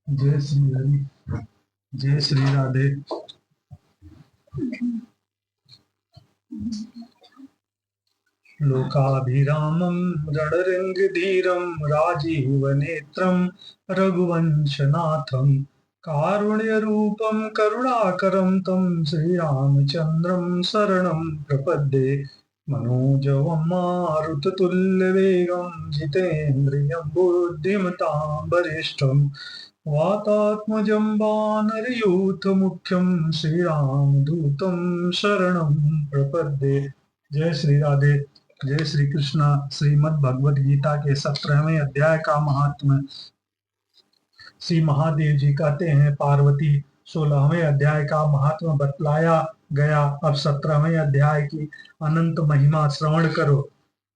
जय श्री हरि। जय श्री राधे। लोकाभिरामं रणरङ्गधीरं राजीवनेत्रं रघुवंशनाथं कारुण्यरूपं करुणाकरं तं श्रीरामचन्द्रं शरणं प्रपद्ये। मनोजवं मारुततुल्यवेगं जितेन्द्रियं बुद्धिमतां वरिष्ठं वातात्मजं वानरयूथमुख्यं श्रीरामदूतं शरणं प्रपद्ये। जय श्री राधे। जय श्री कृष्णा। श्रीमद् भगवद गीता के 17वें अध्याय का महात्म्य। श्री महादेव जी कहते हैं, पार्वती 16वें अध्याय का महात्म्य बतलाया गया। अब 17वें अध्याय की अनंत महिमा श्रवण करो।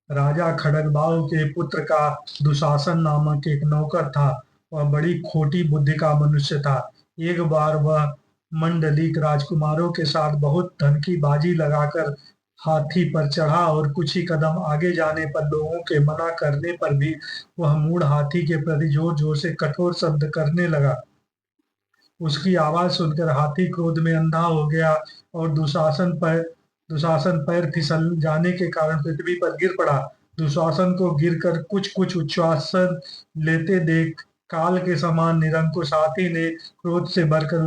राजा खड्गबाहु के पुत्र का दुशासन नामक एक नौकर था। वह बड़ी खोटी बुद्धि का मनुष्य था। एक बार वह मंडलिक राजकुमारों के साथ बहुत धन की बाजी लगाकर हाथी पर चढ़ा और कुछ ही कदम आगे जाने पर लोगों के मना करने पर भी वह मूढ़ हाथी के प्रति जोर जोर से कठोर शब्द करने लगा। उसकी आवाज सुनकर हाथी क्रोध में अंधा हो गया और दुशासन पैर फिसल जाने के कारण पृथ्वी पर गिर पड़ा। दुशासन को गिरकर कुछ कुछ उच्छ्वासन लेते देख काल के समान निरंकुश हाथी ने क्रोध से भरकर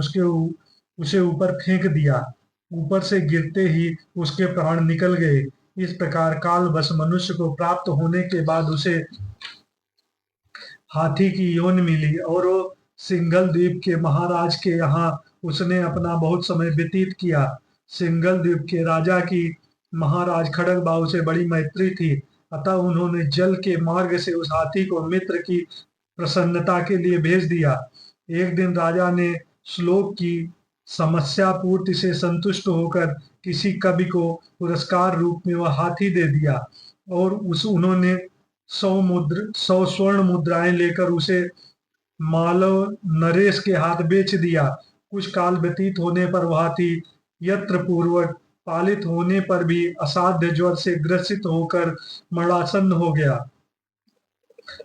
उसे ऊपर फेंक दिया। ऊपर से गिरते ही उसके प्राण निकल गए। इस प्रकार काल बस मनुष्य को प्राप्त होने के बाद उसे हाथी की योनि मिली और वो सिंघल द्वीप के महाराज के यहाँ उसने अपना बहुत समय व्यतीत किया। सिंघल द्वीप के राजा की महाराज खड्गबाहु से बड़ी मैत्री थी, अतः उन्होंने जल के मार्ग से उस हाथी को मित्र की प्रसन्नता के लिए भेज दिया। एक दिन राजा ने श्लोक की समस्या पूर्ति से संतुष्ट होकर किसी कवि को पुरस्कार रूप में वह हाथी दे दिया और उन्होंने 100 स्वर्ण मुद्राएं लेकर उसे मालव नरेश के हाथ बेच दिया। कुछ काल व्यतीत होने पर वह हाथी यत्र पूर्वक पालित होने पर भी असाध्य ज्वर से ग्रसित होकर मरणासन्न हो गया।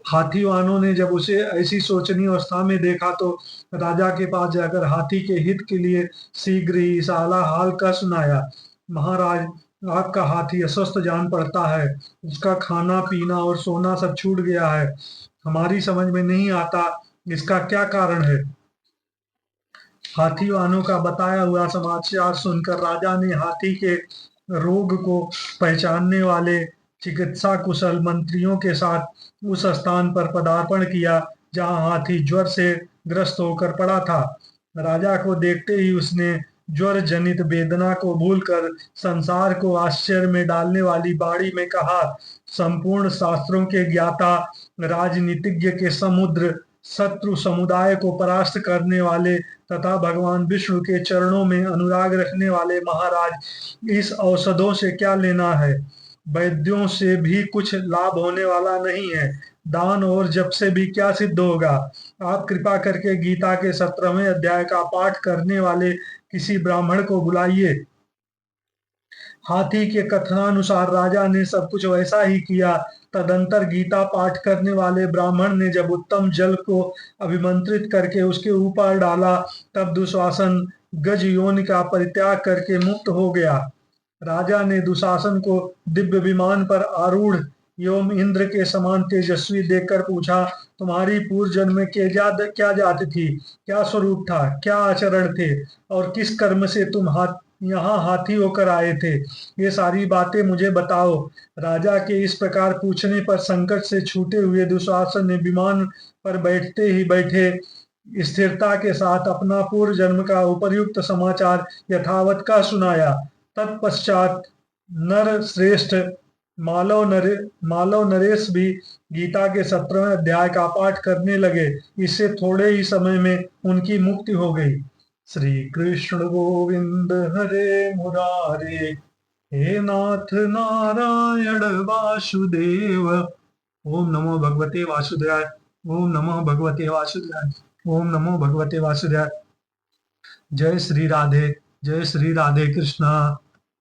हाथी वाहनों ने जब उसे ऐसी शोचनीय अवस्था में देखा तो राजा के पास जाकर हाथी के हित के लिए शीघ्र ही इस आला हाल का सुनाया। महाराज, आपका हाथी अस्वस्थ जान पड़ता है। उसका खाना पीना और सोना सब छूट गया है। हमारी समझ में नहीं आता इसका क्या कारण है। हाथी वाहनों का बताया हुआ समाचार सुनकर राजा ने हाथी के रोग को पहचानने वाले चिकित्सा कुशल मंत्रियों के साथ उस स्थान पर पदार्पण किया जहां हाथी ज्वर से ग्रस्त होकर पड़ा था। राजा को देखते ही उसने ज्वर जनित वेदना को भूलकर संसार को आश्चर्य में डालने वाली वाणी में कहा, संपूर्ण शास्त्रों के ज्ञाता, राजनीतिज्ञ के समुद्र, शत्रु समुदाय को परास्त करने वाले तथा भगवान विष्णु के चरणों में अनुराग रखने वाले महाराज, इस औषधों से क्या लेना है। वैद्यों से भी कुछ लाभ होने वाला नहीं है। दान और जप से भी क्या सिद्ध होगा। आप कृपा करके गीता के 17वें अध्याय का पाठ करने वाले किसी ब्राह्मण को बुलाइए। हाथी के कथनानुसार राजा ने सब कुछ वैसा ही किया। तदंतर गीता पाठ करने वाले ब्राह्मण ने जब उत्तम जल को अभिमंत्रित करके उसके ऊपर डाला तब दुशासन गज योनि का परित्याग करके मुक्त हो गया। राजा ने दुशासन को दिव्य विमान पर आरूढ़ एवं इंद्र के समान तेजस्वी देखकर पूछा, तुम्हारी पूर्व जन्म में क्या जाति थी, क्या स्वरूप था, क्या आचरण थे और किस कर्म से तुम यहाँ हाथी होकर आए थे, ये सारी बातें मुझे बताओ। राजा के इस प्रकार पूछने पर संकट से छूटे हुए दुशासन ने विमान पर बैठते ही बैठे स्थिरता के साथ अपना पूर्व जन्म का उपर्युक्त समाचार यथावत का सुनाया। तत्पश्चात नर श्रेष्ठ मालव नरेश भी गीता के 17वें अध्याय का पाठ करने लगे। इससे थोड़े ही समय में उनकी मुक्ति हो गई। श्री कृष्ण गोविंद हरे मुरारे, हे नाथ नारायण वासुदेव। ओम नमो भगवते वासुदेवाय। ओम नमो भगवते वासुदेवाय। ओम नमो भगवते वासुदेवाय। जय श्री राधे। जय श्री राधे कृष्णा।